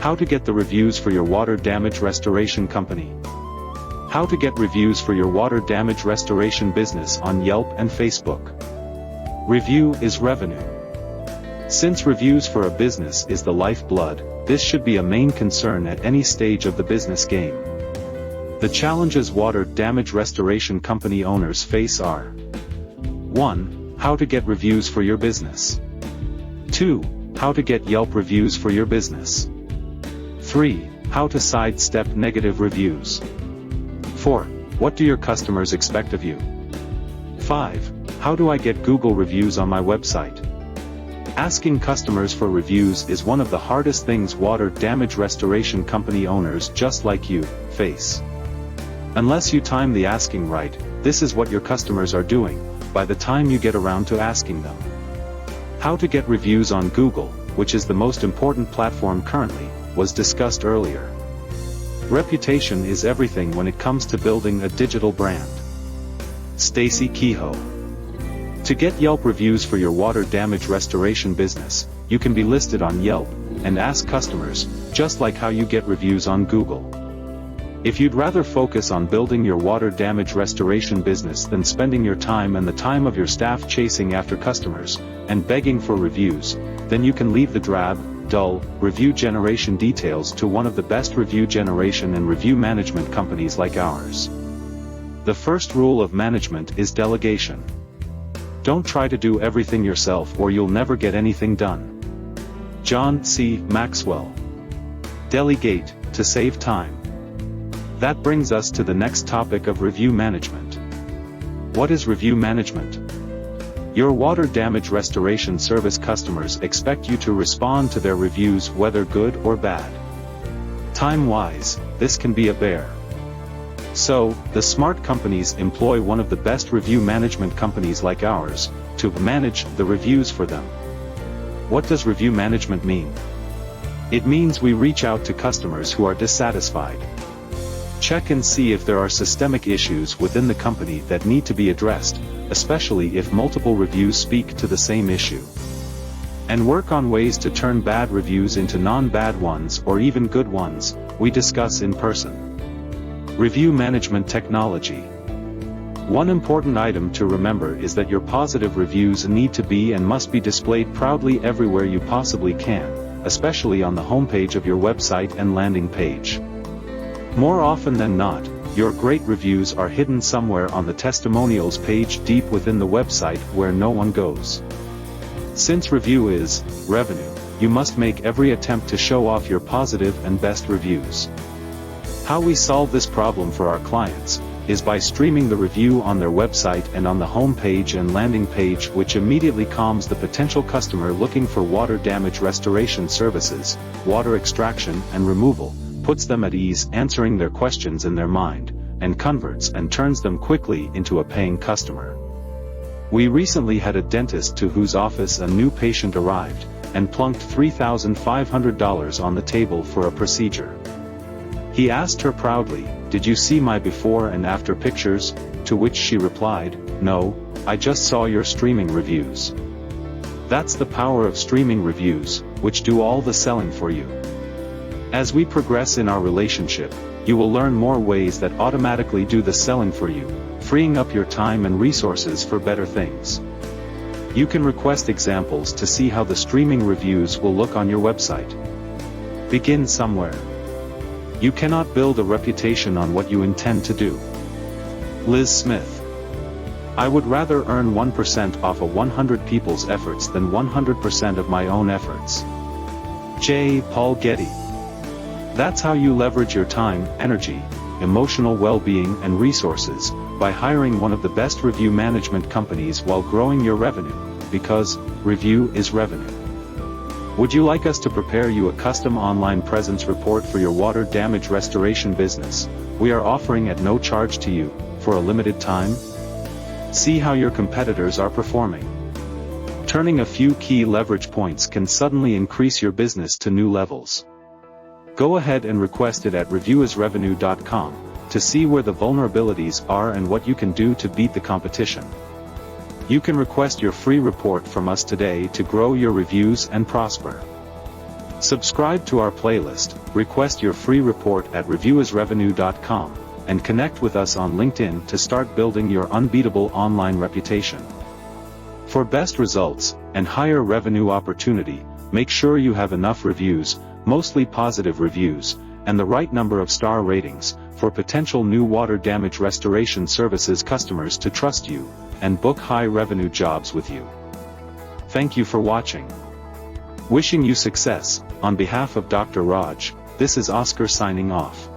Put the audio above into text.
How to get the reviews for your water damage restoration company. How to get reviews for your water damage restoration business on Yelp and Facebook. Review is revenue. Since reviews for a business is the lifeblood, this should be a main concern at any stage of the business game. The challenges water damage restoration company owners face are: 1. How to get reviews for your business. 2. How to get Yelp reviews for your business. 3. How to sidestep negative reviews. 4. What do your customers expect of you? 5. How do I get Google reviews on my website? Asking customers for reviews is one of the hardest things water damage restoration company owners just like you face. Unless you time the asking right, this is what your customers are doing by the time you get around to asking them. How to get reviews on Google, which is the most important platform currently, was discussed earlier. Reputation is everything when it comes to building a digital brand. Stacey Kehoe. To get Yelp reviews for your water damage restoration business, you can be listed on Yelp and ask customers, just like how you get reviews on Google. If you'd rather focus on building your water damage restoration business than spending your time and the time of your staff chasing after customers and begging for reviews, then you can leave the drab, dull, review generation details to one of the best review generation and review management companies like ours. The first rule of management is delegation. Don't try to do everything yourself or you'll never get anything done. John C. Maxwell. Delegate, to save time. That brings us to the next topic of review management. What is review management? Your water damage restoration service customers expect you to respond to their reviews whether good or bad. Time-wise, this can be a bear. So, the smart companies employ one of the best review management companies like ours to manage the reviews for them. What does review management mean? It means we reach out to customers who are dissatisfied. Check and see if there are systemic issues within the company that need to be addressed, especially if multiple reviews speak to the same issue. And work on ways to turn bad reviews into non-bad ones or even good ones, we discuss in person. Review management technology. One important item to remember is that your positive reviews need to be and must be displayed proudly everywhere you possibly can, especially on the homepage of your website and landing page. More often than not, your great reviews are hidden somewhere on the testimonials page deep within the website where no one goes. Since review is revenue, you must make every attempt to show off your positive and best reviews. How we solve this problem for our clients is by streaming the review on their website and on the home page and landing page, which immediately calms the potential customer looking for water damage restoration services, water extraction and removal, puts them at ease answering their questions in their mind, and converts and turns them quickly into a paying customer. We recently had a dentist to whose office a new patient arrived, and plunked $3,500 on the table for a procedure. He asked her proudly, "Did you see my before and after pictures?" To which she replied, "No, I just saw your streaming reviews." That's the power of streaming reviews, which do all the selling for you. As we progress in our relationship, you will learn more ways that automatically do the selling for you, freeing up your time and resources for better things. You can request examples to see how the streaming reviews will look on your website. Begin somewhere. You cannot build a reputation on what you intend to do. Liz Smith. I would rather earn 1% off of 100 people's efforts than 100% of my own efforts. J. Paul Getty. That's how you leverage your time, energy, emotional well-being and resources, by hiring one of the best review management companies while growing your revenue, because review is revenue. Would you like us to prepare you a custom online presence report for your water damage restoration business? We are offering at no charge to you, for a limited time. See how your competitors are performing. Turning a few key leverage points can suddenly increase your business to new levels. Go ahead and request it at reviewisrevenue.com to see where the vulnerabilities are and what you can do to beat the competition. You can request your free report from us today to grow your reviews and prosper. Subscribe to our playlist, request your free report at reviewasrevenue.com, and connect with us on LinkedIn to start building your unbeatable online reputation. For best results and higher revenue opportunity, make sure you have enough reviews, mostly positive reviews, and the right number of star ratings, for potential new water damage restoration services customers to trust you, and book high revenue jobs with you. Thank you for watching. Wishing you success, on behalf of Dr. Raj, this is Oscar signing off.